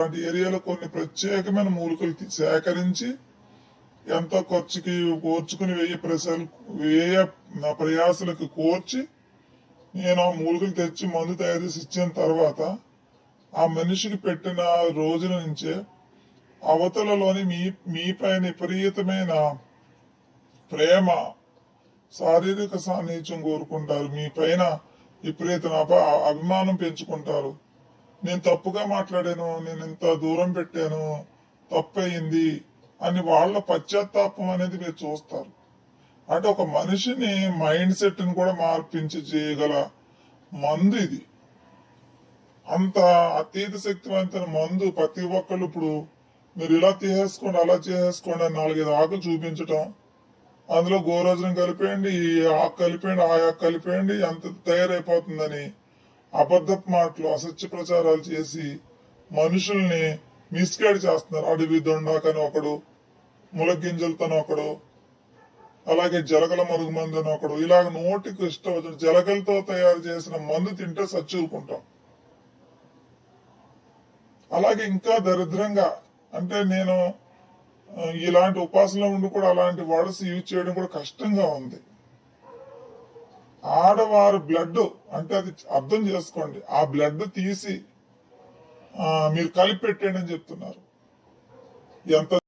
ఏరియాలో కొన్ని ప్రత్యేకమైన మూలికలు సేకరించి ఎంతో ఖర్చుకి కోర్చుకుని వ్యయ ప్రయాసాలకు కోర్చి నేను ఆ మూలికలు తెచ్చి మందు తయారు చేసి ఇచ్చిన తర్వాత ఆ మనిషికి పెట్టిన రోజుల నుంచే అవతలలోని మీ పైన విపరీతమైన ప్రేమ, శారీరక సాన్నిధ్యం కోరుకుంటారు. మీ పైన విపరీతమైన అభిమానం పెంచుకుంటారు. నేను తప్పుగా మాట్లాడాను, నేను ఇంత దూరం పెట్టాను, తప్పయింది అని వాళ్ళ పశ్చాత్తాపం అనేది మీరు చూస్తారు. అంటే ఒక మనిషిని మైండ్ సెట్ ని కూడా మార్పించి చేయగల మందు ఇది. అంత అతీత శక్తివంతమైన మందు ప్రతి ఒక్కళ్ళు ఇప్పుడు మీరు ఇలా చేసేసుకోండి అలా చేసేసుకోండి అని 4-5 ఆకులు చూపించటం, అందులో గోరోజనం కలిపేయండి, ఈ ఆకు కలిపేయండి, ఆ ఆకు కలిపేయండి, అంత తయారైపోతుందని అబద్ధపు మాటలు, అసత్య ప్రచారాలు చేసి మనుషుల్ని మిస్గైడ్ చేస్తున్నారు. అడవి దొండాకని ఒకడు, ములగింజలతోని ఒకడు, అలాగే జలగల మరుగు మందు అని ఒకడు, ఇలాగ నోటికి ఇష్టం వచ్చిన జలగలతో తయారు చేసిన మందు తింటే సచ్చూరుకుంటాం. అలాగే ఇంకా దరిద్రంగా అంటే నేను ఇలాంటి ఉపాసనలో ఉండి కూడా అలాంటి వర్డ్స్ యూజ్ చేయడం కూడా కష్టంగా ఉంది. ఆడవారు బ్లడ్ అంటే అది అర్థం చేసుకోండి, ఆ బ్లడ్ తీసి మీరు కలిపి పెట్టండి అని చెప్తున్నారు. ఎంత